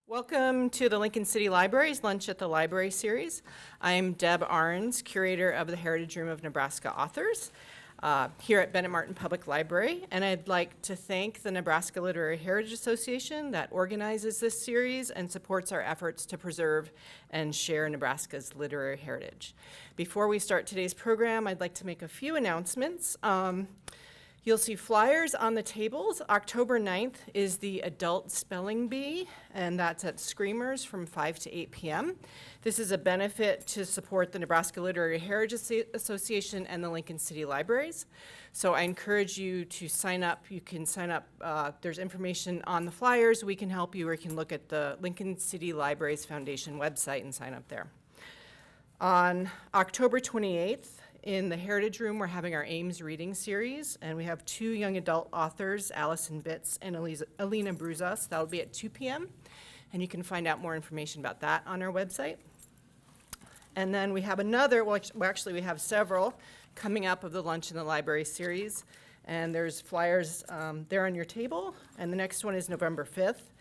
Welcome to the Lincoln City Library's Lunch at the Library series. I'm Deb Arns, curator of the Heritage Room of Nebraska Authors here at Bennett Martin Public Library, and I'd like to thank the Nebraska Literary Heritage Association that organizes this series and supports our efforts to preserve and share Nebraska's literary heritage. Before we start today's program, I'd like to make a few announcements. You'll see flyers on the tables. October 9th is the Adult Spelling Bee, and that's at Screamers from 5 to 8 p.m. This is a benefit to support the Nebraska Literary Heritage Association and the Lincoln City Libraries. So I encourage you to sign up. You can sign up. There's information on the flyers. We can help you, or you can look at the Lincoln City Libraries Foundation website and sign up there. On October 28th, in the Heritage Room, we're having our Ames reading series, and we have two young adult authors, Allison Bitts and Alina Bruzas. That'll be at 2 p.m., and you can find out more information about that on our website. And then we have another, well, actually we have several coming up of the Lunch in the Library series, and there's flyers there on your table, and the next one is November 5th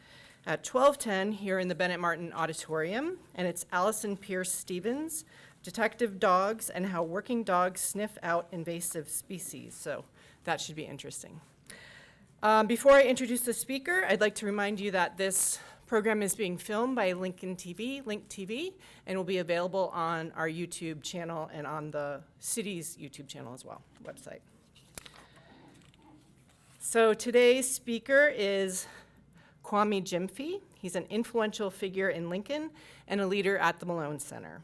at 12:10 here in the Bennett Martin Auditorium, and it's Allison Pierce Stevens, Detective Dogs and How Working Dogs Sniff Out Invasive Species. So that should be interesting. Before I introduce the speaker, I'd like to remind you that this program is being filmed by Lincoln TV, Link TV, and will be available on our YouTube channel and on the city's YouTube channel as well, website. So today's speaker is Kwame Gyamfi. He's an influential figure in Lincoln and a leader at the Malone Center.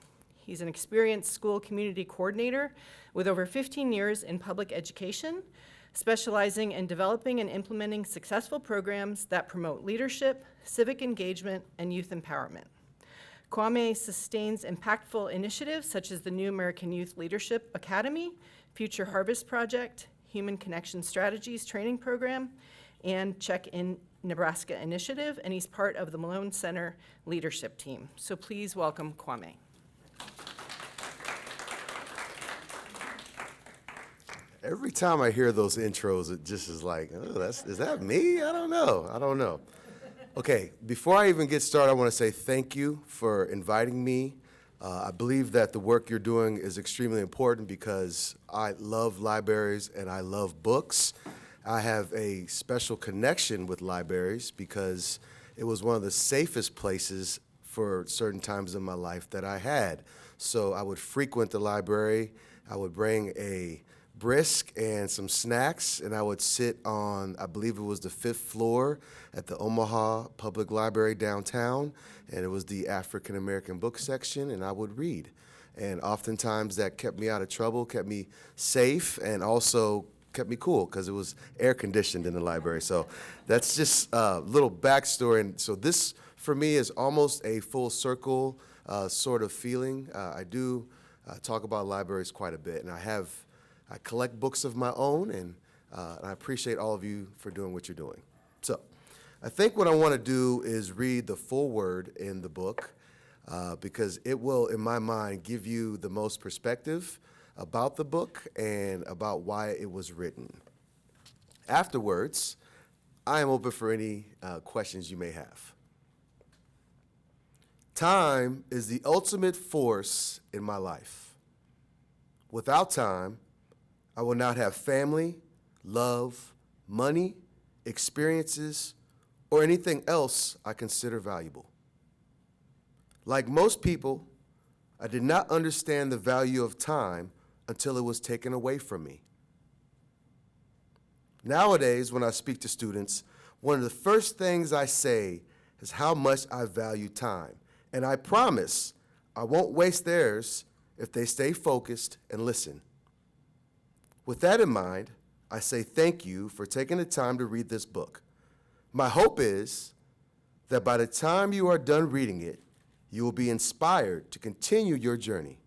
He's an experienced school community coordinator with over 15 years in public education, specializing in developing and implementing successful programs that promote leadership, civic engagement, and youth empowerment. Kwame sustains impactful initiatives such as the New American Youth Leadership Academy, Future Harvest Project, Human Connection Strategies Training Program, and Check in Nebraska Initiative, and he's part of the Malone Center leadership team. So please welcome Kwame. Every time I hear those intros, it just is like, oh, is that me? I don't know. Okay, before I even get started, I want to say thank you for inviting me. I believe that the work you're doing is extremely important because I love libraries and I love books. I have a special connection with libraries because it was one of the safest places for certain times in my life that I had. So I would frequent the library. I would bring a brisk and some snacks, and I would sit on, I believe it was the 5th floor at the Omaha Public Library downtown, and it was the African American book section, and I would read. And oftentimes that kept me out of trouble, kept me safe, and also kept me cool because it was air conditioned in the library. So that's just a little backstory. And so this, for me, is almost a full circle sort of feeling. I do talk about libraries quite a bit, and I collect books of my own, and I appreciate all of you for doing what you're doing. So I think what I want to do is read the full word in the book because it will, in my mind, give you the most perspective about the book and about why it was written. Afterwards, I am open for any questions you may have. Time is the ultimate force in my life. Without time, I will not have family, love, money, experiences, or anything else I consider valuable. Like most people, I did not understand the value of time until it was taken away from me. Nowadays, when I speak to students, one of the first things I say is how much I value time. And I promise I won't waste theirs if they stay focused and listen. With that in mind, I say thank you for taking the time to read this book. My hope is that by the time you are done reading it, you will be inspired to continue your journey.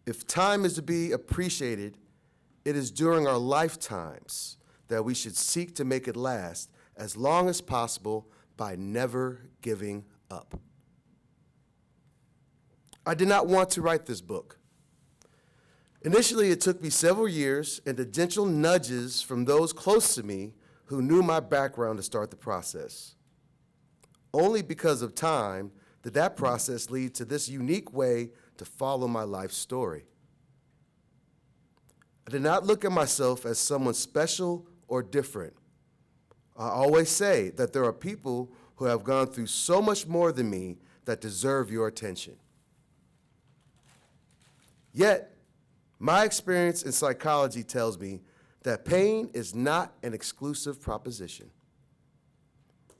If time is to be appreciated, it is during our lifetimes that we should seek to make it last as long as possible by never giving up. I did not want to write this book. Initially, it took me several years and the gentle nudges from those close to me who knew my background to start the process. Only because of time did that process lead to this unique way to follow my life story. I did not look at myself as someone special or different. I always say that there are people who have gone through so much more than me that deserve your attention. Yet, my experience in psychology tells me that pain is not an exclusive proposition.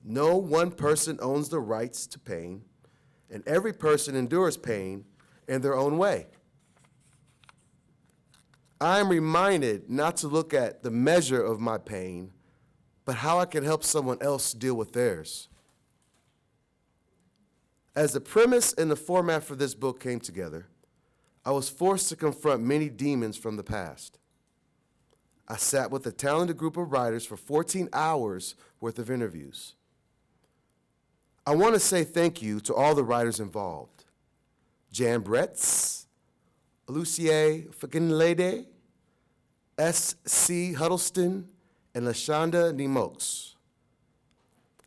No one person owns the rights to pain, and every person endures pain in their own way. I am reminded not to look at the measure of my pain, but how I can help someone else deal with theirs. As the premise and the format for this book came together, I was forced to confront many demons from the past. I sat with a talented group of writers for 14 hours worth of interviews. I want to say thank you to all the writers involved. Jan Bretz, Lucier Fakinlede, S.C. Huddleston, and Lashonda Nemox.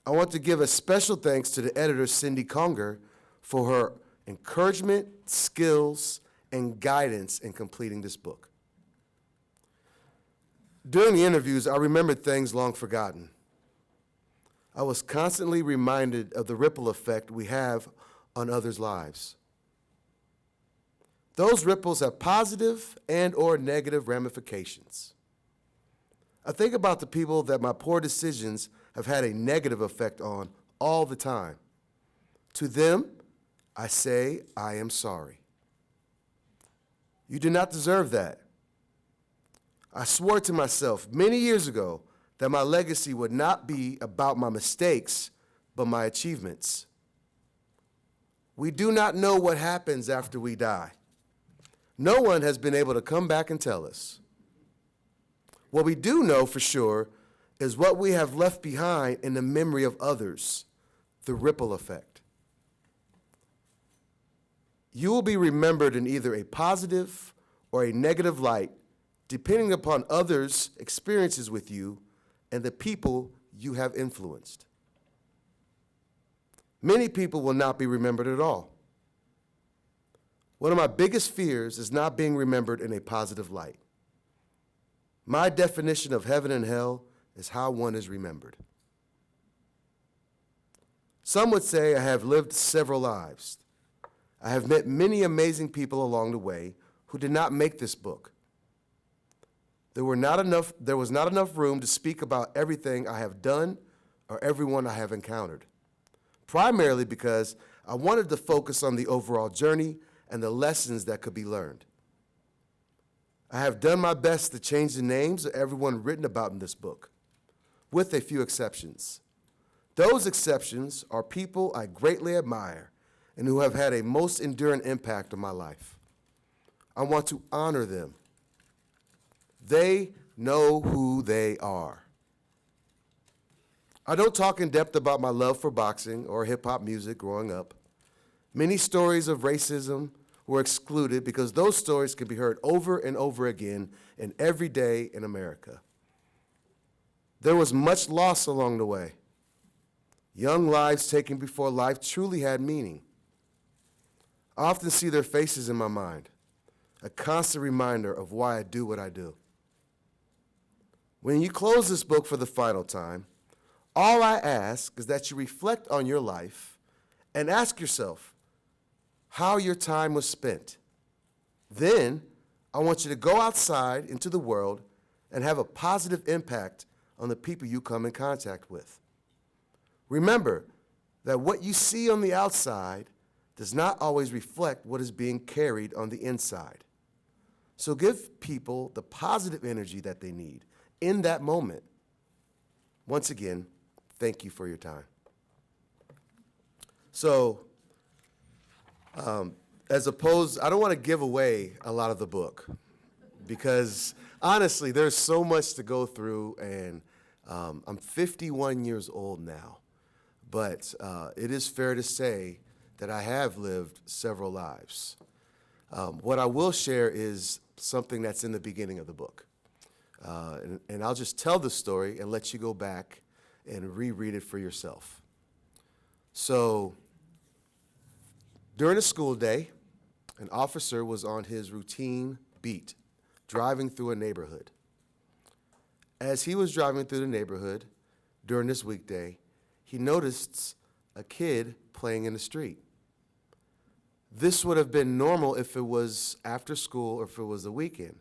I want to give a special thanks to the editor, Cindy Conger, for her encouragement, skills, and guidance in completing this book. During the interviews, I remembered things long forgotten. I was constantly reminded of the ripple effect we have on others' lives. Those ripples have positive and or negative ramifications. I think about the people that my poor decisions have had a negative effect on all the time. To them, I say, I am sorry. You do not deserve that. I swore to myself many years ago that my legacy would not be about my mistakes, but my achievements. We do not know what happens after we die. No one has been able to come back and tell us. What we do know for sure is what we have left behind in the memory of others, the ripple effect. You will be remembered in either a positive or a negative light, depending upon others' experiences with you and the people you have influenced. Many people will not be remembered at all. One of my biggest fears is not being remembered in a positive light. My definition of heaven and hell is how one is remembered. Some would say I have lived several lives. I have met many amazing people along the way who did not make this book. There was not enough room to speak about everything I have done or everyone I have encountered, primarily because I wanted to focus on the overall journey and the lessons that could be learned. I have done my best to change the names of everyone written about in this book, with a few exceptions. Those exceptions are people I greatly admire and who have had a most enduring impact on my life. I want to honor them. They know who they are. I don't talk in depth about my love for boxing or hip-hop music growing up. Many stories of racism were excluded because those stories can be heard over and over again in every day in America. There was much loss along the way. Young lives taken before life truly had meaning. I often see their faces in my mind, a constant reminder of why I do what I do. When you close this book for the final time, all I ask is that you reflect on your life and ask yourself how your time was spent. Then, I want you to go outside into the world and have a positive impact on the people you come in contact with. Remember that what you see on the outside does not always reflect what is being carried on the inside. So give people the positive energy that they need in that moment. Once again, thank you for your time. So, I don't want to give away a lot of the book because honestly, there's so much to go through, and I'm 51 years old now, but it is fair to say that I have lived several lives. What I will share is something that's in the beginning of the book. And I'll just tell the story and let you go back and reread it for yourself. So during a school day, an officer was on his routine beat, driving through a neighborhood. As he was driving through the neighborhood during this weekday, he noticed a kid playing in the street. This would have been normal if it was after school or if it was the weekend.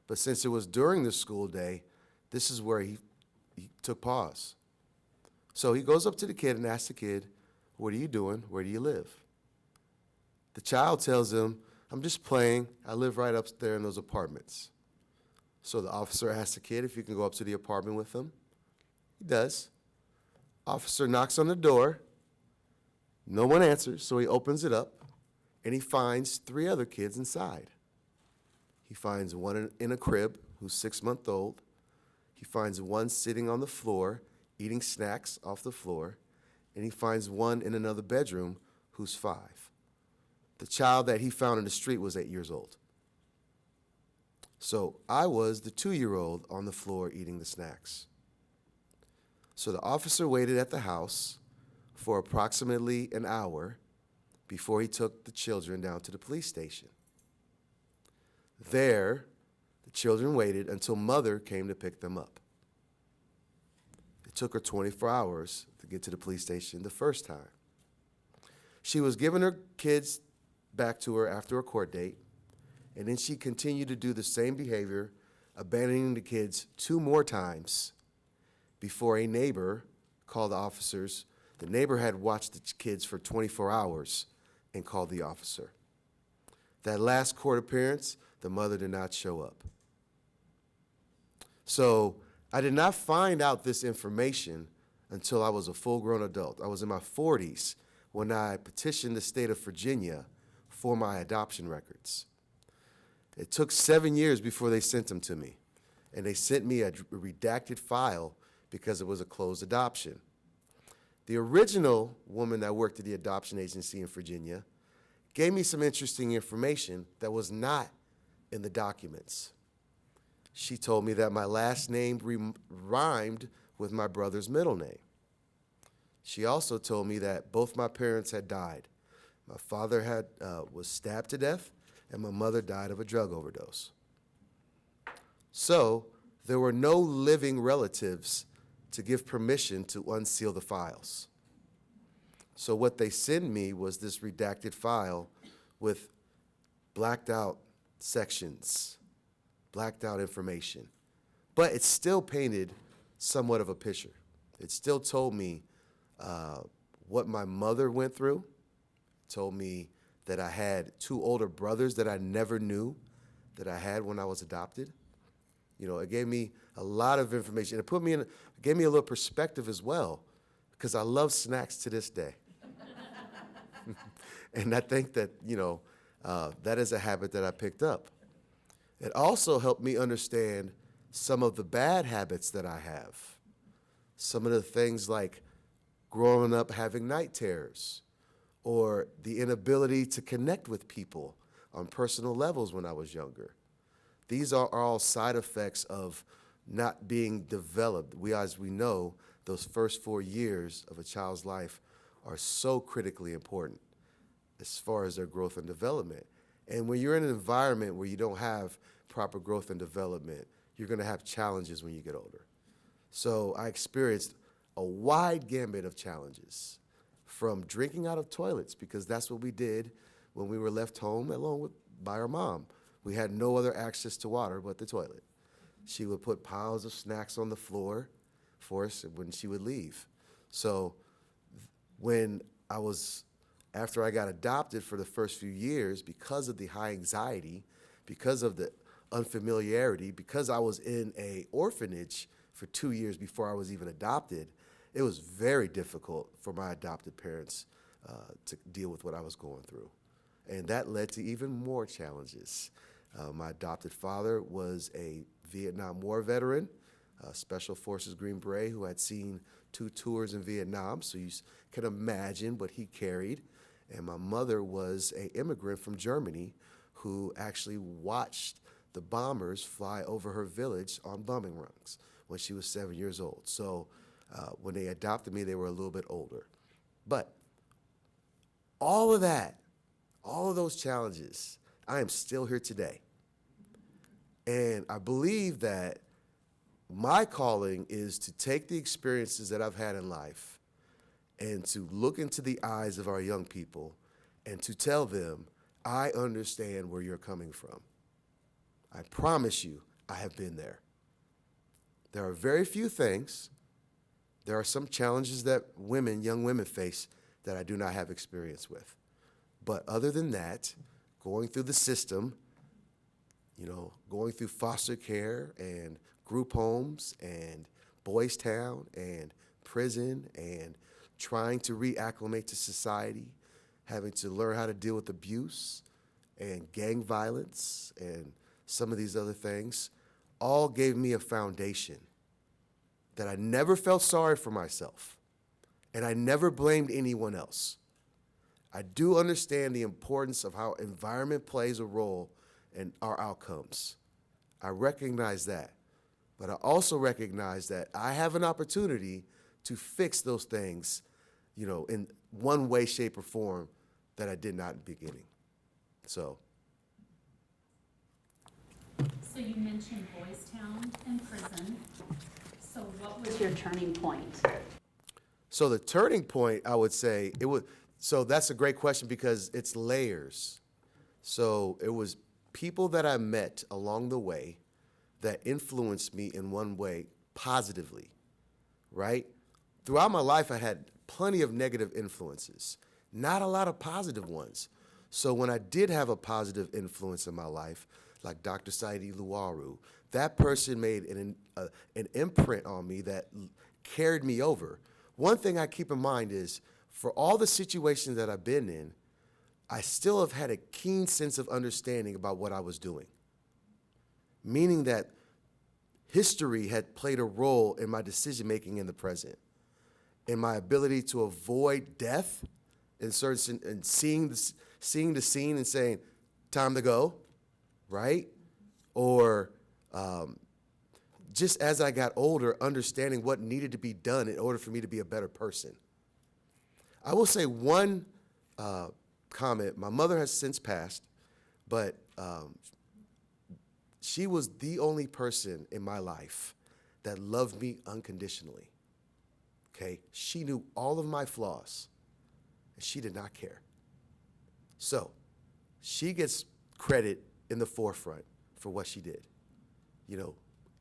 But since it was during the school day, this is where he took pause. So he goes up to the kid and asks the kid, "What are you doing? Where do you live?" The child tells him, "I'm just playing. I live right up there in those apartments." So the officer asks the kid if he can go up to the apartment with him. He does. Officer knocks on the door. No one answers, so he opens it up, and he finds 3 other kids inside. He finds one in a crib who's 6 months old. He finds one sitting on the floor eating snacks off the floor, and he finds one in another bedroom who's 5. The child that he found in the street was 8 years old. So I was the 2-year-old on the floor eating the snacks. So the officer waited at the house for approximately an hour before he took the children down to the police station. There, the children waited until mother came to pick them up. It took her 24 hours to get to the police station the first time. She was giving her kids back to her after a court date, and then she continued to do the same behavior, abandoning the kids 2 more times before a neighbor called the officers. The neighbor had watched the kids for 24 hours and called the officer. That last court appearance, the mother did not show up. So I did not find out this information until I was a full-grown adult. I was in my 40s when I petitioned the state of Virginia for my adoption records. It took 7 years before they sent them to me, and they sent me a redacted file because it was a closed adoption. The original woman that worked at the adoption agency in Virginia gave me some interesting information that was not in the documents. She told me that my last name rhymed with my brother's middle name. She also told me that both my parents had died. My father was stabbed to death, and my mother died of a drug overdose. So there were no living relatives to give permission to unseal the files. So what they sent me was this redacted file with blacked out sections, blacked out information. But it still painted somewhat of a picture. It still told me what my mother went through. It told me that I had 2 older brothers that I never knew that I had when I was adopted. You know, it gave me a lot of information. It gave me a little perspective as well, because I love snacks to this day. And I think that, that is a habit that I picked up. It also helped me understand some of the bad habits that I have. Some of the things like growing up having night terrors, or the inability to connect with people on personal levels when I was younger. These are all side effects of not being developed. As we know, those first 4 years of a child's life are so critically important as far as their growth and development. And when you're in an environment where you don't have proper growth and development, you're gonna have challenges when you get older. So I experienced a wide gambit of challenges, from drinking out of toilets, because that's what we did when we were left home by our mom. We had no other access to water but the toilet. She would put piles of snacks on the floor for us when she would leave. So after I got adopted for the first few years, because of the high anxiety, because of the unfamiliarity, because I was in an orphanage for 2 years before I was even adopted, it was very difficult for my adopted parents to deal with what I was going through. And that led to even more challenges. My adopted father was a Vietnam War veteran, Special Forces Green Beret, who had seen 2 tours in Vietnam, so you can imagine what he carried. And my mother was an immigrant from Germany who actually watched the bombers fly over her village on bombing runs when she was 7 years old. So when they adopted me, they were a little bit older. But All of that, all of those challenges, I am still here today. And I believe that my calling is to take the experiences that I've had in life and to look into the eyes of our young people and to tell them, I understand where you're coming from. I promise you, I have been there. There are very few things. There are some challenges that young women face that I do not have experience with. But other than that, going through the system, going through foster care and group homes and Boys Town and prison and trying to reacclimate to society, having to learn how to deal with abuse and gang violence and some of these other things, all gave me a foundation that I never felt sorry for myself, and I never blamed anyone else. I do understand the importance of how environment plays a role in our outcomes. I recognize that, but I also recognize that I have an opportunity to fix those things, in one way, shape, or form that I did not in the beginning. So you mentioned Boys Town and prison. So what was your turning point? So the turning point, I would say, so that's a great question because it's layers. So it was people that I met along the way that influenced me in one way positively, right? Throughout my life, I had plenty of negative influences, not a lot of positive ones. So when I did have a positive influence in my life, like Dr. Saidi Luaru, that person made an imprint on me that carried me over. One thing I keep in mind is, for all the situations that I've been in, I still have had a keen sense of understanding about what I was doing. Meaning that history had played a role in my decision-making in the present, in my ability to avoid death, and seeing the scene and saying, time to go, right? Or just as I got older, understanding what needed to be done in order for me to be a better person. I will say one comment. My mother has since passed, but she was the only person in my life that loved me unconditionally. Okay? She knew all of my flaws, and she did not care. So she gets credit in the forefront for what she did.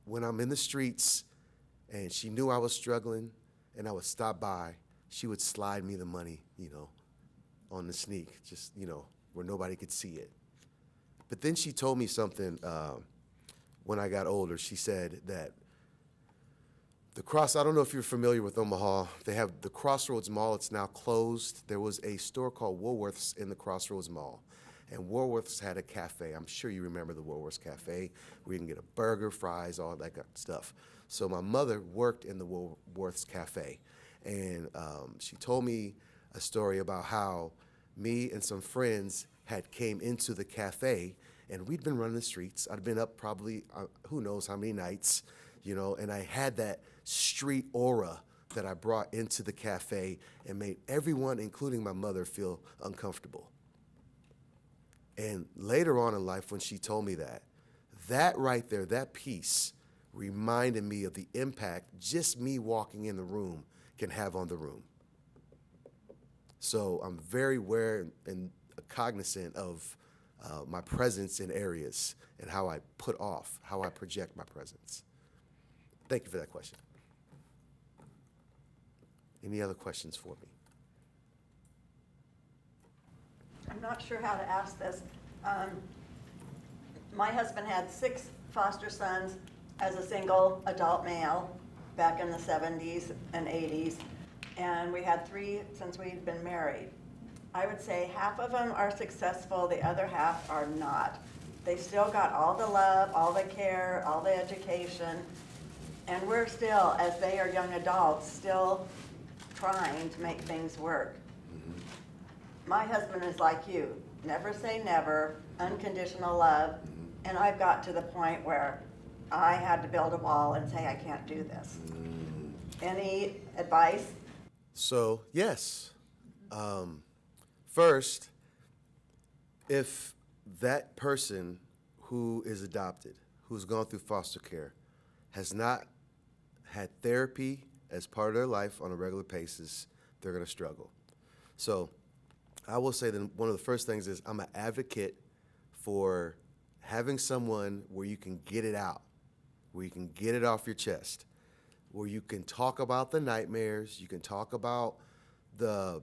When I'm in the streets and she knew I was struggling and I would stop by, she would slide me the money, on the sneak, just, where nobody could see it. But then she told me something when I got older. She said that I don't know if you're familiar with Omaha. They have the Crossroads Mall. It's now closed. There was a store called Woolworth's in the Crossroads Mall. And Woolworth's had a cafe. I'm sure you remember the Woolworth's cafe, where you can get a burger, fries, all that kind of stuff. So my mother worked in the Woolworth's cafe. And she told me a story about how me and some friends had came into the cafe, and we'd been running the streets. I'd been up probably, who knows how many nights, and I had that street aura that I brought into the cafe and made everyone, including my mother, feel uncomfortable. And later on in life, when she told me that right there, that piece reminded me of the impact just me walking in the room can have on the room. So I'm very aware and cognizant of my presence in areas and how I project my presence. Thank you for that question. Any other questions for me? I'm not sure how to ask this. My husband had 6 foster sons as a single adult male back in the 70s and 80s, and we had 3 since we'd been married. I would say half of them are successful, the other half are not. They still got all the love, all the care, all the education, and we're still, as they are young adults, still trying to make things work. My husband is like you, never say never, unconditional love, and I've got to the point where I had to build a wall and say I can't do this. Any advice? So, yes. First, if that person who is adopted, who's gone through foster care, has not had therapy as part of their life on a regular basis, they're going to struggle. So I will say that one of the first things is I'm an advocate for having someone where you can get it out, where you can get it off your chest, where you can talk about the nightmares, you can talk about the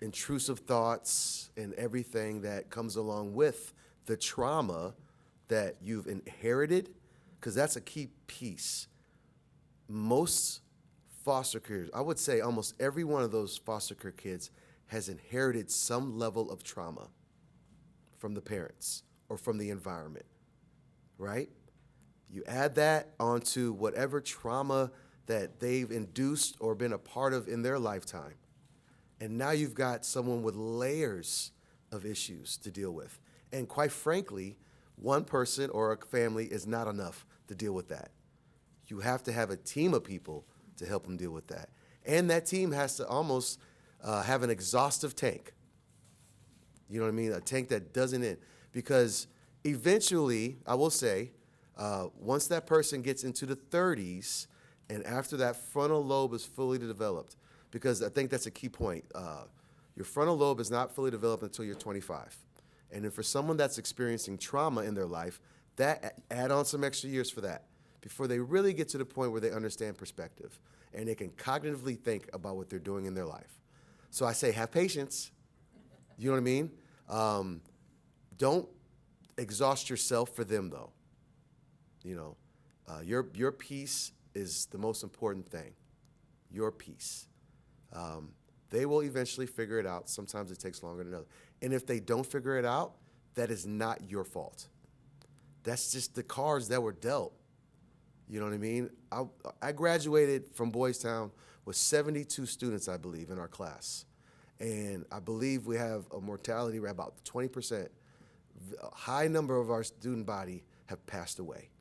intrusive thoughts and everything that comes along with the trauma that you've inherited, because that's a key piece. Most foster care, I would say almost every one of those foster care kids has inherited some level of trauma from the parents or from the environment, right? You add that onto whatever trauma that they've induced or been a part of in their lifetime, and now you've got someone with layers of issues to deal with. And quite frankly, one person or a family is not enough to deal with that. You have to have a team of people to help them deal with that. And that team has to almost have an exhaustive tank. You know what I mean? A tank that doesn't end. Because eventually, I will say, once that person gets into the 30s, and after that frontal lobe is fully developed, because I think that's a key point. Your frontal lobe is not fully developed until you're 25. And then for someone that's experiencing trauma in their life, that add on some extra years for that before they really get to the point where they understand perspective and they can cognitively think about what they're doing in their life. So I say have patience. You know what I mean? Don't exhaust yourself for them, though. You know, your peace is the most important thing. Your peace. They will eventually figure it out. Sometimes it takes longer than others. And if they don't figure it out, that is not your fault. That's just the cards that were dealt. You know what I mean? I graduated from Boys Town with 72 students, I believe, in our class. And I believe we have a mortality rate about 20%. A high number of our student body have passed away.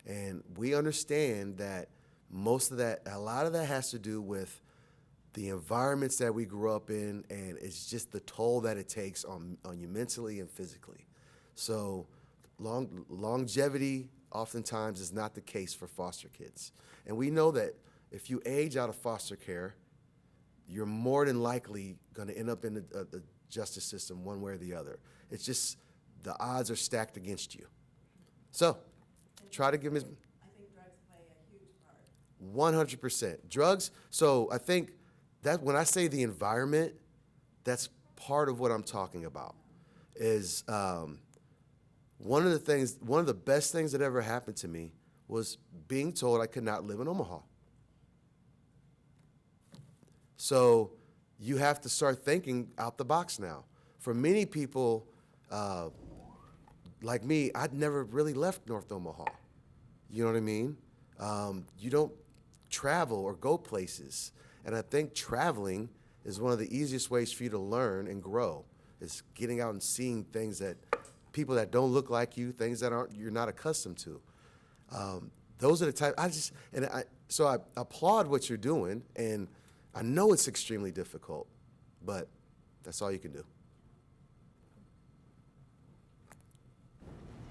And we understand that a lot of that has to do with the environments that we grew up in, and it's just the toll that it takes on you mentally and physically. So longevity oftentimes is not the case for foster kids. And we know that if you age out of foster care, you're more than likely going to end up in the justice system one way or the other. It's just the odds are stacked against you. So try to give them. I think drugs play a huge part. 100%. Drugs, so I think that when I say the environment, that's part of what I'm talking about. Is one of the best things that ever happened to me was being told I could not live in Omaha. So you have to start thinking out the box now. For many people like me, I'd never really left North Omaha. You know what I mean? You don't travel or go places. And I think traveling is one of the easiest ways for you to learn and grow, is getting out and seeing things that people that don't look like you, things that you're not accustomed to. Those are the type, so I applaud what you're doing, and I know it's extremely difficult, but that's all you can do.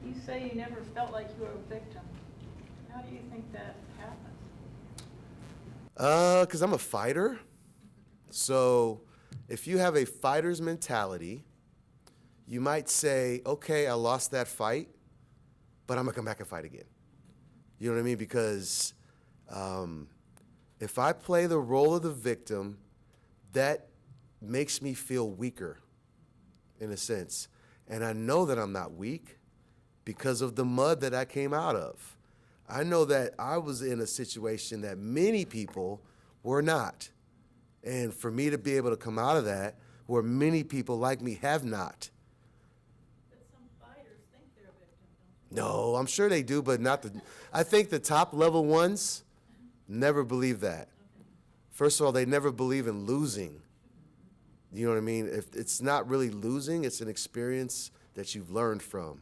You say you never felt like you were a victim. How do you think that happened? Because I'm a fighter. So if you have a fighter's mentality, you might say, okay, I lost that fight, but I'm going to come back and fight again. You know what I mean? Because if I play the role of the victim, that makes me feel weaker, in a sense. And I know that I'm not weak because of the mud that I came out of. I know that I was in a situation that many people were not. And for me to be able to come out of that, where many people like me have not. But some fighters think they're a victim, don't they? No, I'm sure they do, but I think the top level ones never believe that. Okay. First of all, they never believe in losing. You know what I mean? If it's not really losing, it's an experience that you've learned from.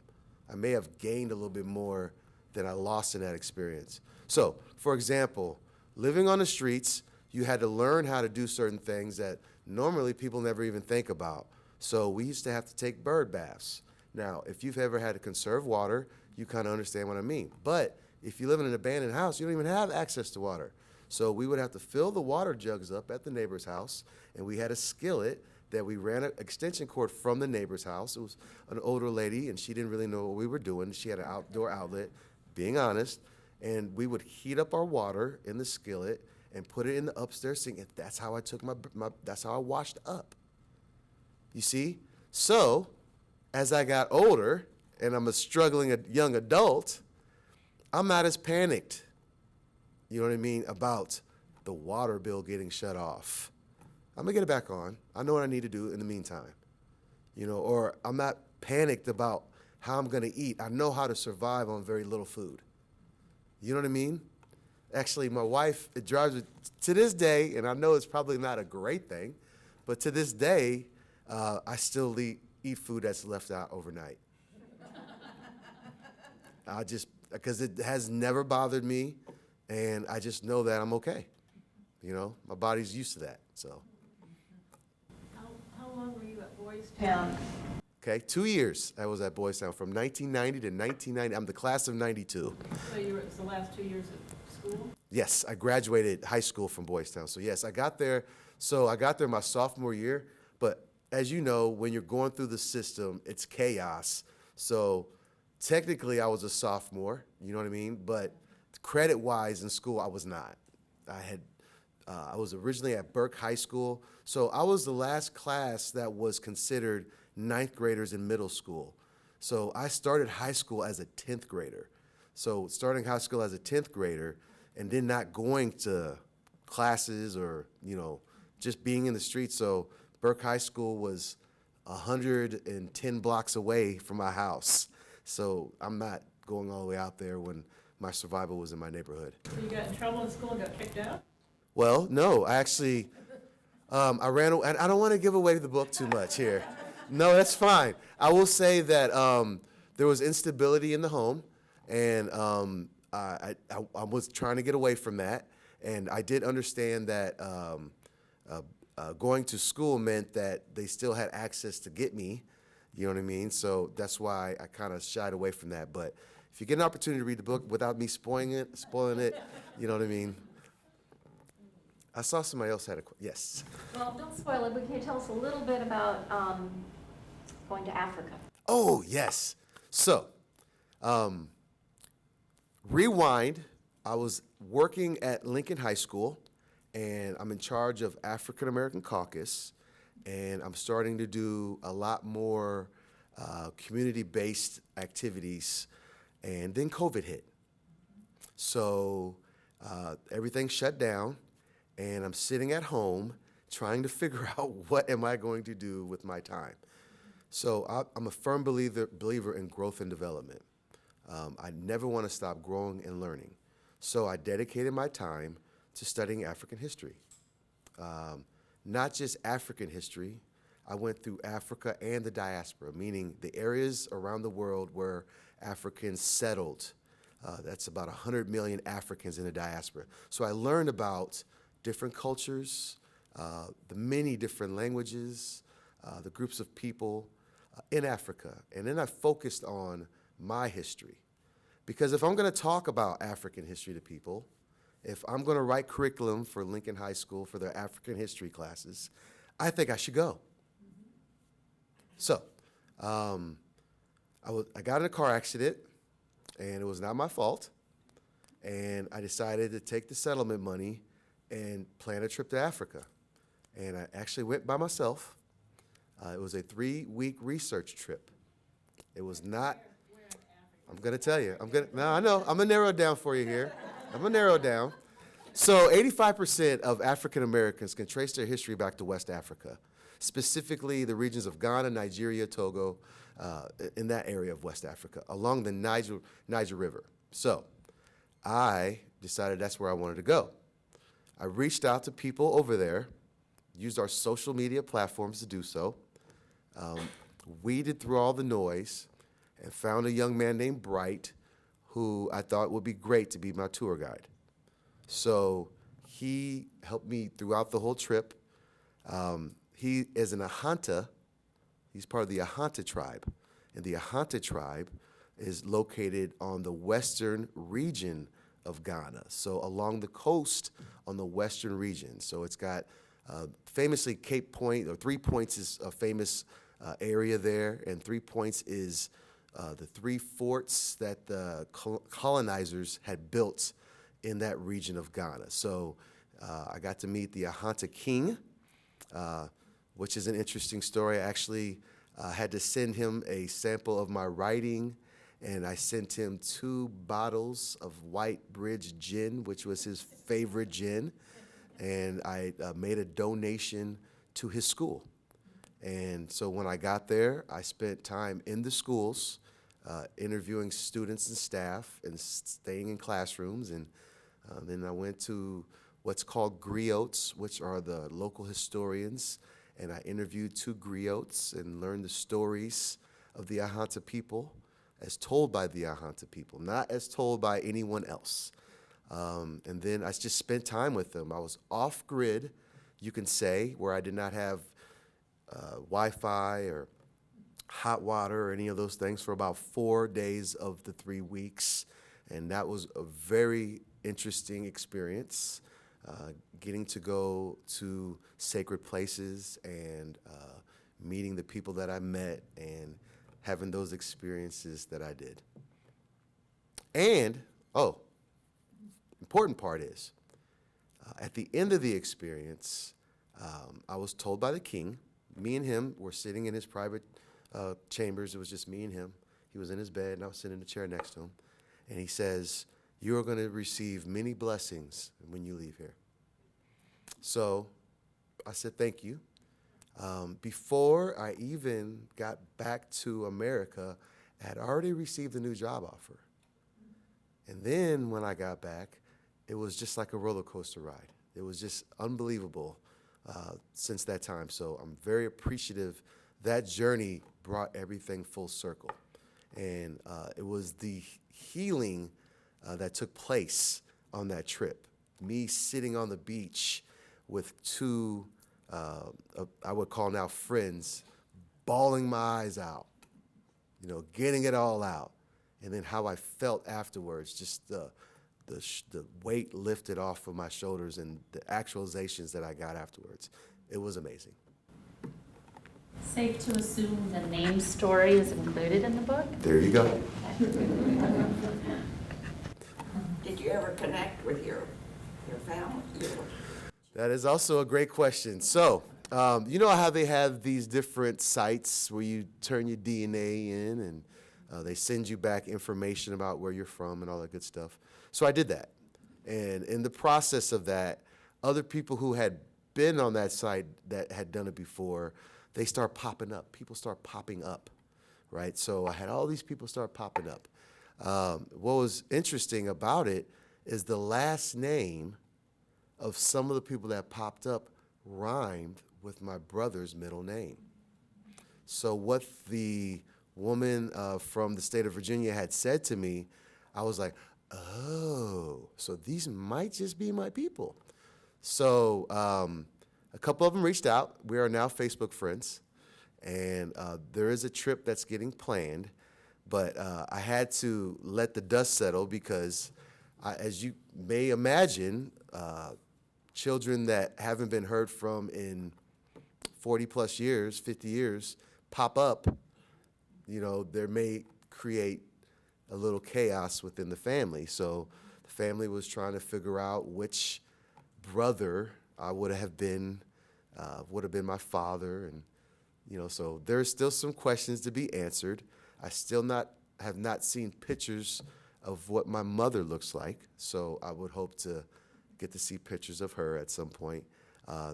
I may have gained a little bit more than I lost in that experience. So, for example, living on the streets, you had to learn how to do certain things that normally people never even think about. So we used to have to take bird baths. Now, if you've ever had to conserve water, you kind of understand what I mean. But if you live in an abandoned house, you don't even have access to water. So we would have to fill the water jugs up at the neighbor's house, and we had a skillet that we ran an extension cord from the neighbor's house. It was an older lady, and she didn't really know what we were doing. She had an outdoor outlet, being honest, and we would heat up our water in the skillet and put it in the upstairs sink, and that's how I took that's how I washed up. You see? So, as I got older, and I'm a struggling young adult, I'm not as panicked, you know what I mean, about the water bill getting shut off. I'm gonna get it back on. I know what I need to do in the meantime, you know, or I'm not panicked about how I'm gonna eat. I know how to survive on very little food. You know what I mean? Actually, my wife, it drives me, to this day, and I know it's probably not a great thing, but to this day, I still eat food that's left out overnight. Because it has never bothered me, and I just know that I'm okay. You know, my body's used to that, so. How long were you at Boys Town? Okay, 2 years I was at Boys Town, from 1990 to 1990. I'm the class of 92. So it's the last 2 years of school? Yes, I graduated high school from Boys Town. So yes, I got there my sophomore year, but as you know, when you're going through the system, it's chaos. So technically I was a sophomore, you know what I mean? But credit-wise in school, I was not. I was originally at Burke High School, so I was the last class that was considered ninth graders in middle school. So I started high school as a 10th grader. So starting high school as a 10th grader and then not going to classes or, you know, just being in the streets. So Burke High School was 110 blocks away from my house. So I'm not going all the way out there when my survival was in my neighborhood. So you got in trouble in school and got kicked out? Well, no, I actually, I ran, and I don't want to give away the book too much here. No, that's fine. I will say that there was instability in the home, and I was trying to get away from that, and I did understand that going to school meant that they still had access to get me, you know what I mean? So that's why I kind of shied away from that. But if you get an opportunity to read the book without me spoiling it, you know what I mean? I saw somebody else had yes. Well, don't spoil it, but can you tell us a little bit about going to Africa? Oh, yes. So, rewind, I was working at Lincoln High School, and I'm in charge of African American Caucus, and I'm starting to do a lot more community-based activities, and then COVID hit. So everything shut down, and I'm sitting at home trying to figure out what am I going to do with my time. So I'm a firm believer in growth and development. I never want to stop growing and learning. So I dedicated my time to studying African history. Not just African history, I went through Africa and the diaspora, meaning the areas around the world where Africans settled. That's about 100 million Africans in the diaspora. So I learned about different cultures, the many different languages, the groups of people in Africa. And then I focused on my history. Because if I'm going to talk about African history to people, if I'm going to write curriculum for Lincoln High School for their African history classes, I think I should go. So I got in a car accident, and it was not my fault. And I decided to take the settlement money and plan a trip to Africa. And I actually went by myself. It was a 3-week research trip. It was not, I'm gonna tell you, no, I know, I'm gonna narrow it down for you here. I'm gonna narrow it down. So 85% of African Americans can trace their history back to West Africa, specifically the regions of Ghana, Nigeria, Togo, in that area of West Africa, along the Niger River. So I decided that's where I wanted to go. I reached out to people over there, used our social media platforms to do so, weeded through all the noise, and found a young man named Bright who I thought would be great to be my tour guide. So he helped me throughout the whole trip. He is an Ahanta. He's part of the Ahanta tribe. And the Ahanta tribe is located on the western region of Ghana. So along the coast on the western region. So it's got famously Cape Point, or 3 Points is a famous area there. And 3 Points is the 3 forts that the colonizers had built in that region of Ghana. So I got to meet the Ahanta king, which is an interesting story. I actually had to send him a sample of my writing, and I sent him 2 bottles of White Bridge gin, which was his favorite gin, and I made a donation to his school. And so when I got there, I spent time in the schools, interviewing students and staff and staying in classrooms. And then I went to what's called griots, which are the local historians. And I interviewed 2 griots and learned the stories of the Ahanta people as told by the Ahanta people, not as told by anyone else. And then I just spent time with them. I was off grid, you can say, where I did not have Wi-Fi or hot water or any of those things for about 4 days of the 3 weeks. And that was a very interesting experience, getting to go to sacred places and meeting the people that I met and having those experiences that I did. And, important part is, at the end of the experience, I was told by the king, me and him were sitting in his private chambers. It was just me and him. He was in his bed, and I was sitting in the chair next to him. And he says, "You are going to receive many blessings when you leave here." So I said, "Thank you." Before I even got back to America, I had already received a new job offer. And then when I got back, it was just like a roller coaster ride. It was just unbelievable since that time. So I'm very appreciative. That journey brought everything full circle. And it was the healing that took place on that trip. Me sitting on the beach with 2, I would call now friends, bawling my eyes out, getting it all out. And then how I felt afterwards, just the weight lifted off of my shoulders and the actualizations that I got afterwards. It was amazing. Safe to assume the name story is included in the book? There you go. Did you ever connect with your family? That is also a great question. So, you know how they have these different sites where you turn your DNA in and they send you back information about where you're from and all that good stuff. So I did that. And in the process of that, other people who had been on that site that had done it before, they start popping up. People start popping up, right? So I had all these people start popping up. What was interesting about it is the last name of some of the people that popped up rhymed with my brother's middle name. So what the woman from the state of Virginia had said to me, I was like, oh, so these might just be my people. So a couple of them reached out. We are now Facebook friends. And there is a trip that's getting planned. But I had to let the dust settle because, as you may imagine, children that haven't been heard from in 40 plus years, 50 years, pop up, there may create a little chaos within the family. So the family was trying to figure out which brother I would have been my father. And, so there's still some questions to be answered. I still have not seen pictures of what my mother looks like. So I would hope to get to see pictures of her at some point.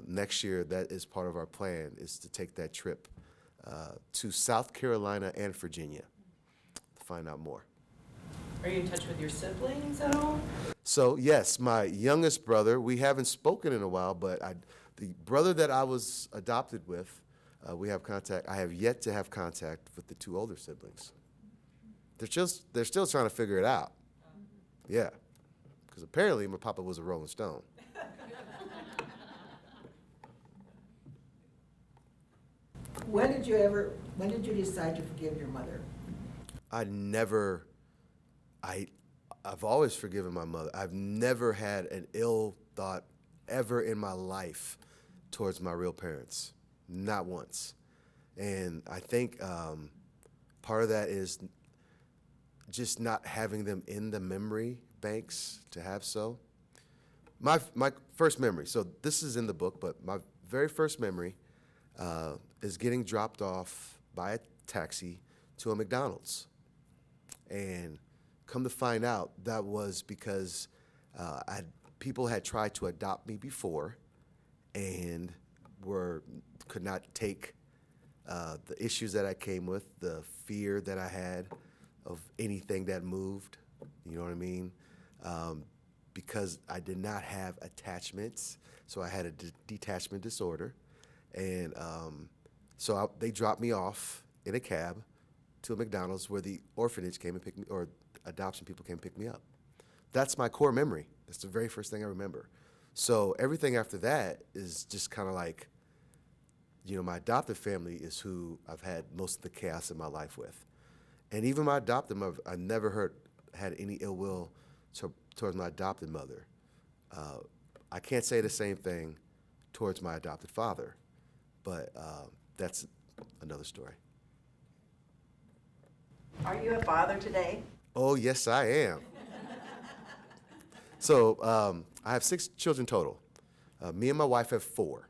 Next year, that is part of our plan, is to take that trip to South Carolina and Virginia to find out more. Are you in touch with your siblings at all? So yes, my youngest brother, we haven't spoken in a while, but the brother that I was adopted with, we have contact. I have yet to have contact with the 2 older siblings. They're still trying to figure it out. Yeah, because apparently my papa was a Rolling Stone. When did you decide to forgive your mother? I've always forgiven my mother. I've never had an ill thought ever in my life towards my real parents, not once. And I think part of that is just not having them in the memory banks to have so. My first memory, so this is in the book, but my very first memory is getting dropped off by a taxi to a McDonald's. And come to find out, that was because people had tried to adopt me before and could not take the issues that I came with, the fear that I had of anything that moved, you know what I mean? Because I did not have attachments, so I had a detachment disorder. And they dropped me off in a cab to a McDonald's where the orphanage came and picked me, or adoption people came and picked me up. That's my core memory. That's the very first thing I remember. So everything after that is just kind of like, my adopted family is who I've had most of the chaos in my life with. And even my adopted mother, I never had any ill will towards my adopted mother. I can't say the same thing towards my adopted father, but that's another story. Are you a father today? Oh, yes, I am. So I have 6 children total. Me and my wife have 4.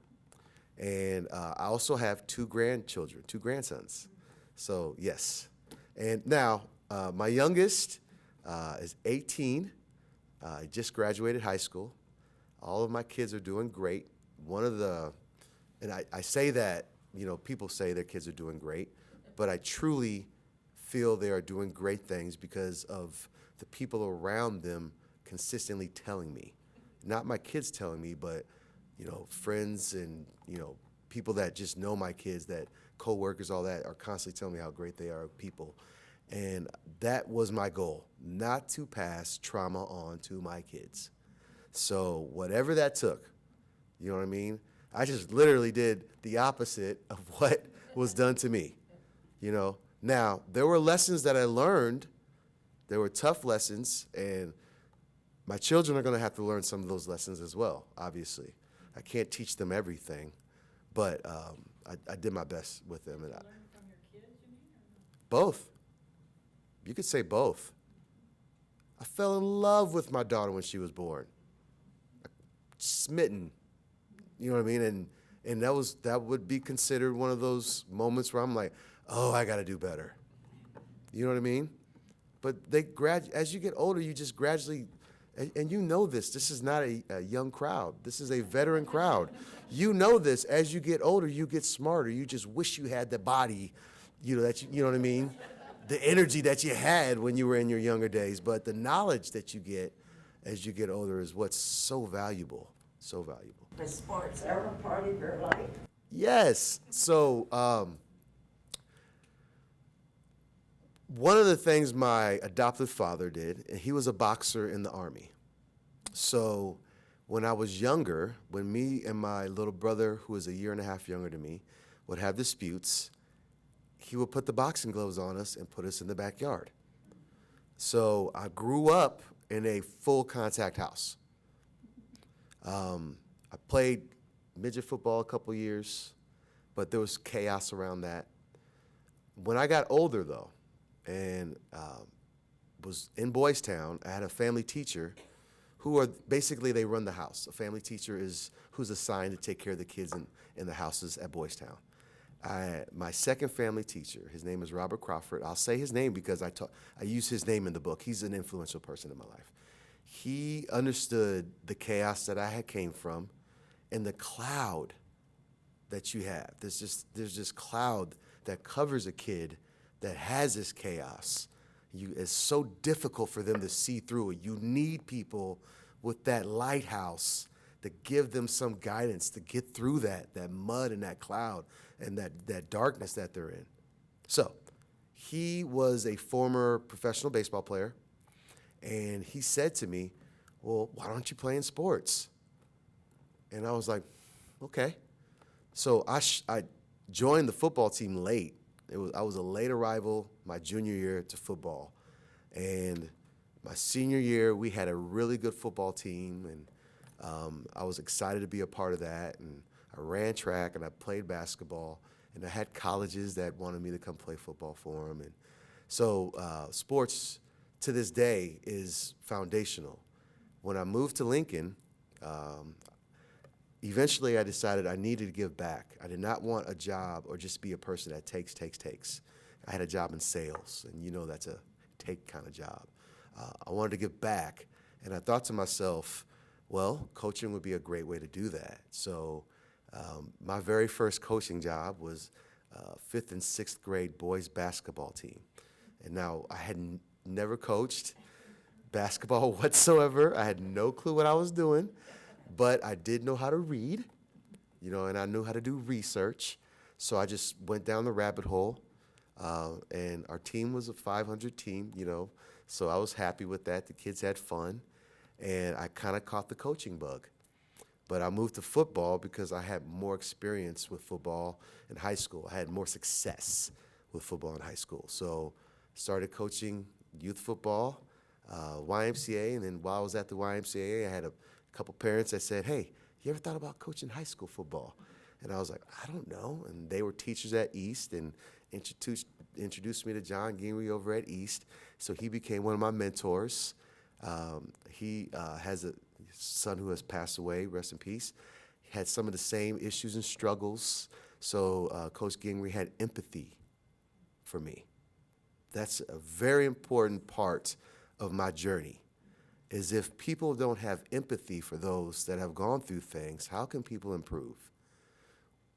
And I also have 2 grandchildren, 2 grandsons. So, yes. And now, my youngest is 18. I just graduated high school. All of my kids are doing great. And I say that, people say their kids are doing great, but I truly feel they are doing great things because of the people around them consistently telling me. Not my kids telling me, but, friends and, people that just know my kids, that coworkers, all that, are constantly telling me how great they are people. And that was my goal, not to pass trauma on to my kids. So whatever that took, you know what I mean? I just literally did the opposite of what was done to me, Now, there were lessons that I learned. There were tough lessons, and my children are going to have to learn some of those lessons as well, obviously. I can't teach them everything, but I did my best with them. And both. You could say both. I fell in love with my daughter when she was born. Smitten. You know what I mean? And that would be considered one of those moments where I'm like, oh, I got to do better. You know what I mean? But as you get older, you just gradually, and you know this is not a young crowd. This is a veteran crowd. You know this, as you get older, you get smarter. You just wish you had the body, you know what I mean? The energy that you had when you were in your younger days. But the knowledge that you get as you get older is what's so valuable, so valuable. Was sports ever a part of your life? Yes. So one of the things my adoptive father did, and he was a boxer in the Army. So when I was younger, when me and my little brother, who was a year and a half younger than me, would have disputes, he would put the boxing gloves on us and put us in the backyard. So I grew up in a full contact house. I played midget football a couple years, but there was chaos around that. When I got older, though, and was in Boys Town, I had a family teacher they run the house. A family teacher is who's assigned to take care of the kids in the houses at Boys Town. My second family teacher, his name is Robert Crawford. I'll say his name because I use his name in the book. He's an influential person in my life. He understood the chaos that I had came from and the cloud that you have. There's this cloud that covers a kid that has this chaos. It's so difficult for them to see through it. You need people with that lighthouse to give them some guidance to get through that mud and that cloud and that darkness that they're in. So he was a former professional baseball player, and he said to me, well, why don't you play in sports? And I was like, okay. So I joined the football team late. I was a late arrival my junior year to football. And my senior year, we had a really good football team, and I was excited to be a part of that. And I ran track, and I played basketball, and I had colleges that wanted me to come play football for them. And so sports, to this day, is foundational. When I moved to Lincoln, eventually I decided I needed to give back. I did not want a job or just be a person that takes. I had a job in sales, and you know that's a take kind of job. I wanted to give back, and I thought to myself, well, coaching would be a great way to do that. So my very first coaching job was 5th and 6th grade boys basketball team. And now I had never coached basketball whatsoever. I had no clue what I was doing, but I did know how to read, and I knew how to do research. So I just went down the rabbit hole, and our team was a 500 team, so I was happy with that. The kids had fun, and I kind of caught the coaching bug. But I moved to football because I had more experience with football in high school. I had more success with football in high school. So started coaching youth football, YMCA, and then while I was at the YMCA, I had a couple parents that said, hey, you ever thought about coaching high school football? And I was like, I don't know. And they were teachers at East and introduced me to John Gingrey over at East. So he became one of my mentors. He has a son who has passed away, rest in peace. He had some of the same issues and struggles. So Coach Gingrey had empathy for me. That's a very important part of my journey, is if people don't have empathy for those that have gone through things, how can people improve?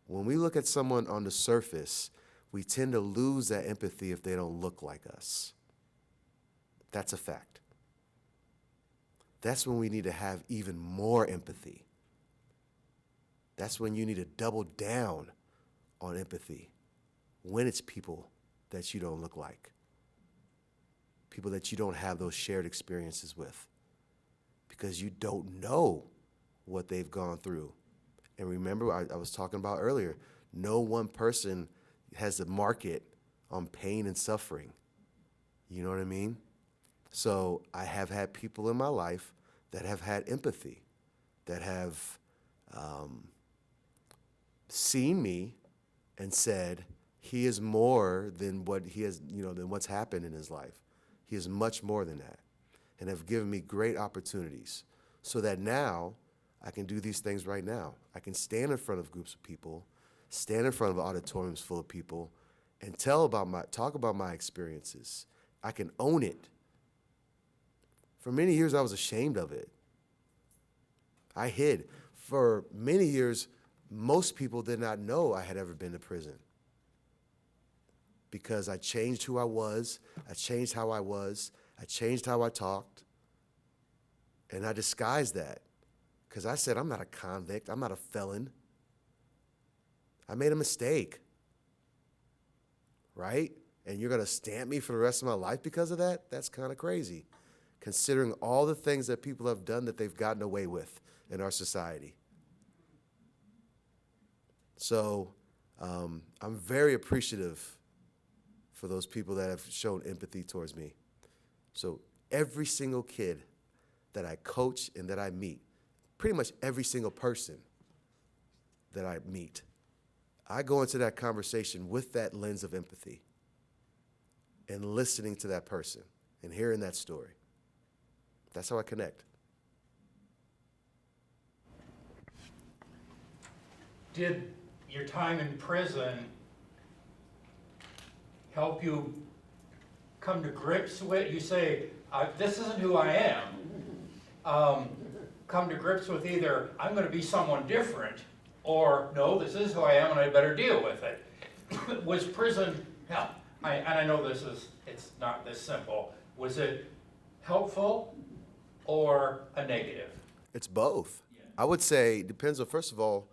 When we look at someone on the surface, we tend to lose that empathy if they don't look like us. That's a fact. That's when we need to have even more empathy. That's when you need to double down on empathy, when it's people that you don't look like, people that you don't have those shared experiences with, because you don't know what they've gone through. And remember, I was talking about earlier, no one person has a market on pain and suffering. You know what I mean? So I have had people in my life that have had empathy, that have seen me and said, he is more than what he has, than what's happened in his life. He is much more than that, and have given me great opportunities so that now I can do these things right now. I can stand in front of groups of people, stand in front of auditoriums full of people, and talk about my experiences. I can own it. For many years, I was ashamed of it. I hid. For many years, most people did not know I had ever been to prison, because I changed who I was, I changed how I was, I changed how I talked, and I disguised that. Because I said, I'm not a convict, I'm not a felon. I made a mistake, right? And you're gonna stamp me for the rest of my life because of that? That's kind of crazy, considering all the things that people have done that they've gotten away with in our society. So I'm very appreciative for those people that have shown empathy towards me. So every single kid that I coach and that I meet, pretty much every single person that I meet, I go into that conversation with that lens of empathy and listening to that person and hearing that story. That's how I connect. Did your time in prison help you come to grips with, you say, this isn't who I am. Come to grips with either, I'm going to be someone different, or no, this is who I am and I better deal with it. Was prison, and I know it's not this simple, was it helpful or a negative? It's both. Yeah. I would say it depends on, first of all,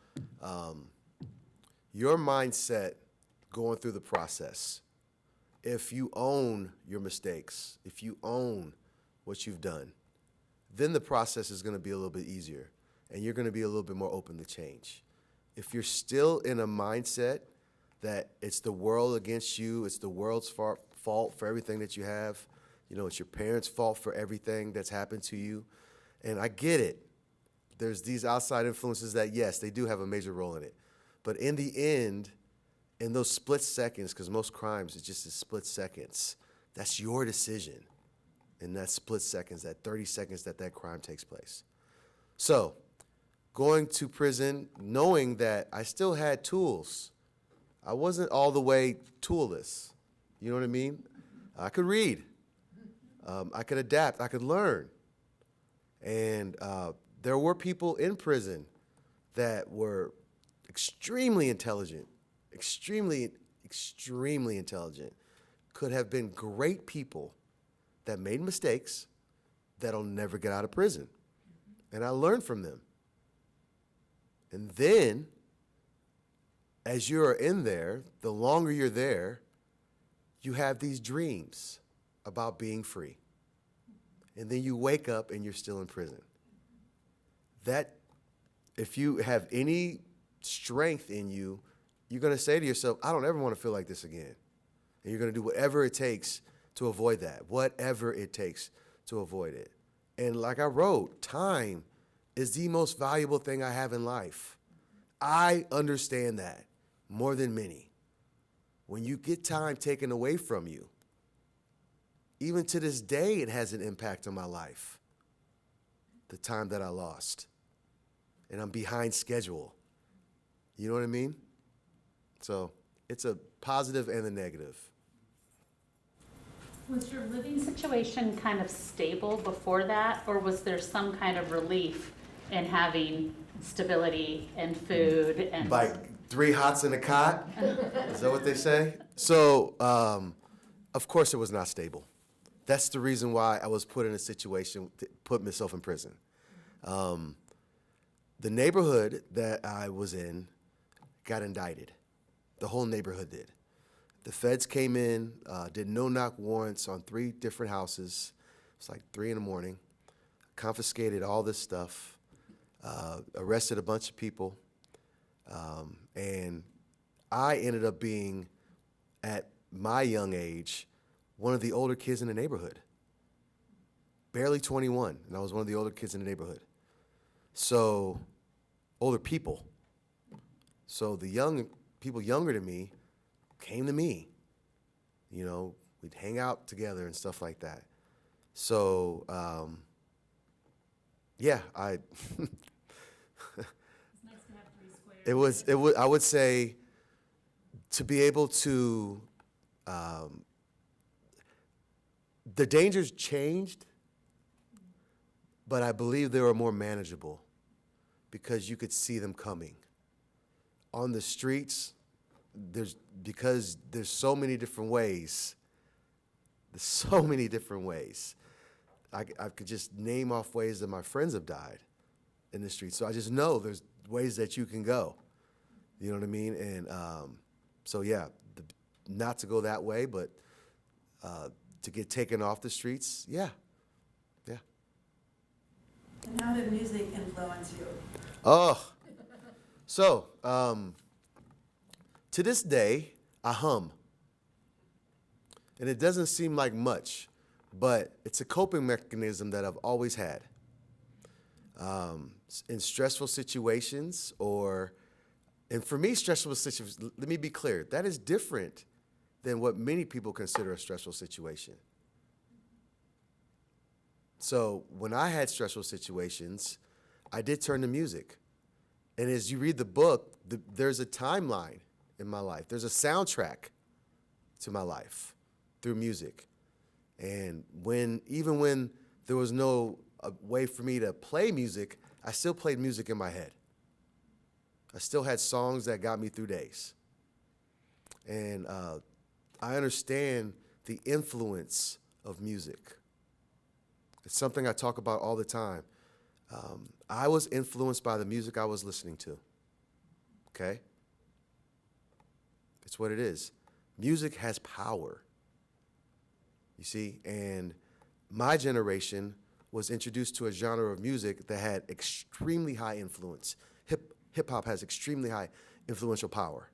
your mindset going through the process. If you own your mistakes, if you own what you've done, then the process is going to be a little bit easier, and you're going to be a little bit more open to change. If you're still in a mindset that it's the world against you, it's the world's fault for everything that you have. You know, it's your parents' fault for everything that's happened to you. And I get it. There's these outside influences that, yes, they do have a major role in it. But in the end, in those split seconds, because most crimes is just in split seconds, that's your decision in that split seconds, that 30 seconds that crime takes place. So, going to prison, knowing that I still had tools. I wasn't all the way toolless. You know what I mean? I could read. I could adapt. I could learn. And there were people in prison that were extremely intelligent, extremely intelligent, could have been great people that made mistakes that'll never get out of prison. And I learned from them. And then, as you're in there, the longer you're there, you have these dreams about being free. And then you wake up and you're still in prison. That, if you have any strength in you, you're going to say to yourself, I don't ever want to feel like this again. And you're going to do whatever it takes to avoid that, whatever it takes to avoid it. And like I wrote, time is the most valuable thing I have in life. I understand that more than many. When you get time taken away from you, even to this day, it has an impact on my life. The time that I lost. And I'm behind schedule. You know what I mean? So it's a positive and a negative. Was your living situation kind of stable before that, or was there some kind of relief in having stability and food and? Like 3 hots in a cot? Is that what they say? So, of course it was not stable. That's the reason why I was put in a situation to put myself in prison. The neighborhood that I was in got indicted. The whole neighborhood did. The feds came in, did no-knock warrants on 3 different houses. It was like 3 in the morning. Confiscated all this stuff. Arrested a bunch of people. And I ended up being, at my young age, one of the older kids in the neighborhood. Barely 21, and I was one of the older kids in the neighborhood. So, older people. So the young people younger than me came to me. You know, we'd hang out together and stuff like that. So, yeah, I. It was. I would say, to be able to. The dangers changed, but I believe they were more manageable because you could see them coming. On the streets, because there's so many different ways. There's so many different ways. I could just name off ways that my friends have died in the streets. So I just know there's ways that you can go. You know what I mean? And so, yeah, not to go that way, but to get taken off the streets, yeah. And how did music influence you? Oh, so to this day, I hum. And it doesn't seem like much, but it's a coping mechanism that I've always had. In stressful situations and for me, stressful situations, let me be clear, that is different than what many people consider a stressful situation. So when I had stressful situations, I did turn to music. And as you read the book, there's a timeline in my life. There's a soundtrack to my life through music. And even when there was no way for me to play music, I still played music in my head. I still had songs that got me through days. And I understand the influence of music. It's something I talk about all the time. I was influenced by the music I was listening to. Okay? It's what it is. Music has power. You see? And my generation was introduced to a genre of music that had extremely high influence. Hip hop has extremely high influential power.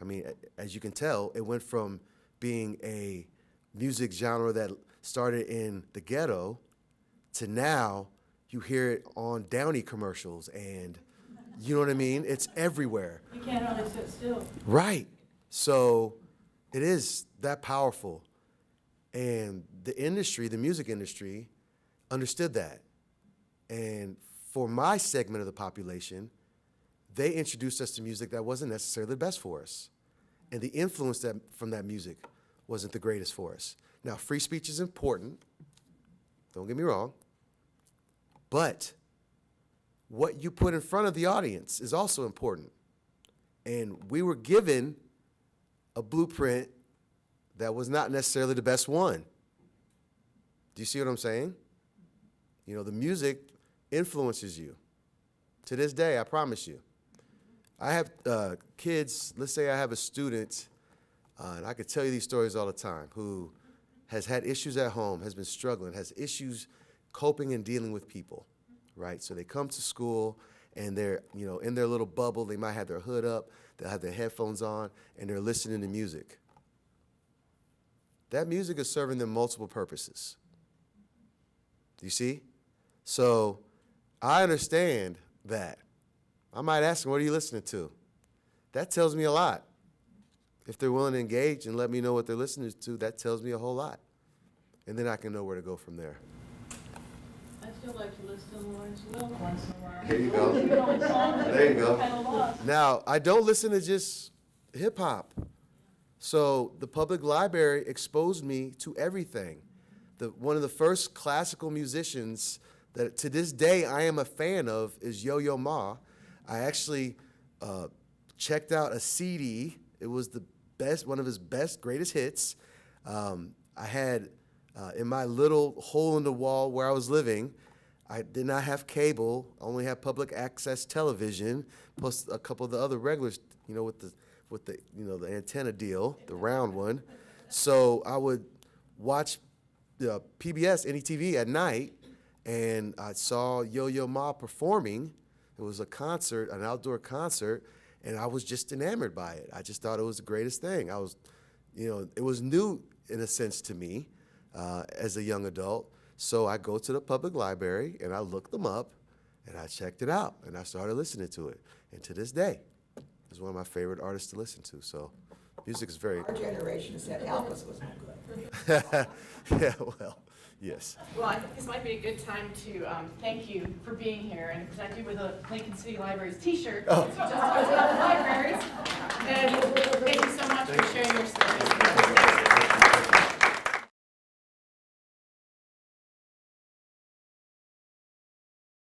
I mean, as you can tell, it went from being a music genre that started in the ghetto to now you hear it on Downy commercials, and you know what I mean? It's everywhere. You can't hardly sit still. Right. So it is that powerful. And the industry, the music industry, understood that. And for my segment of the population, they introduced us to music that wasn't necessarily the best for us. And the influence from that music wasn't the greatest for us. Now, free speech is important, don't get me wrong, but what you put in front of the audience is also important. And we were given a blueprint that was not necessarily the best one. Do you see what I'm saying? You know, the music influences you. To this day, I promise you. I have kids, let's say I have a student, and I could tell you these stories all the time, who has had issues at home, has been struggling, has issues coping and dealing with people, right? So they come to school and they're, you know, in their little bubble, they might have their hood up, they'll have their headphones on, and they're listening to music. That music is serving them multiple purposes. Do you see? So I understand that. I might ask them, what are you listening to? That tells me a lot. If they're willing to engage and let me know what they're listening to, that tells me a whole lot. And then I can know where to go from there. I still like to listen to Lawrence Welk once in a while. There you go. You know, it's all that There you go. kind of lost. Now, I don't listen to just hip hop. So the public library exposed me to everything. One of the first classical musicians that to this day I am a fan of is Yo-Yo Ma. I actually checked out a CD. It was the best, one of his best, greatest hits. I had in my little hole in the wall where I was living, I did not have cable. I only had public access television, plus a couple of the other regulars, you know, with the the antenna deal, the round one. So I would watch the PBS, NETV at night, and I saw Yo-Yo Ma performing. It was a concert, an outdoor concert, and I was just enamored by it. I just thought it was the greatest thing. I was, you know, it was new in a sense to me as a young adult. So I go to the public library and I looked them up and I checked it out and I started listening to it. And to this day, it's one of my favorite artists to listen to. So music is very. Our generation said Elvis was no good. Yeah, well, yes. Well, I think this might be a good time to thank you for being here and present you with a Lincoln City Library's t-shirt. Oh. Just about libraries. And thank you so much for sharing your stories.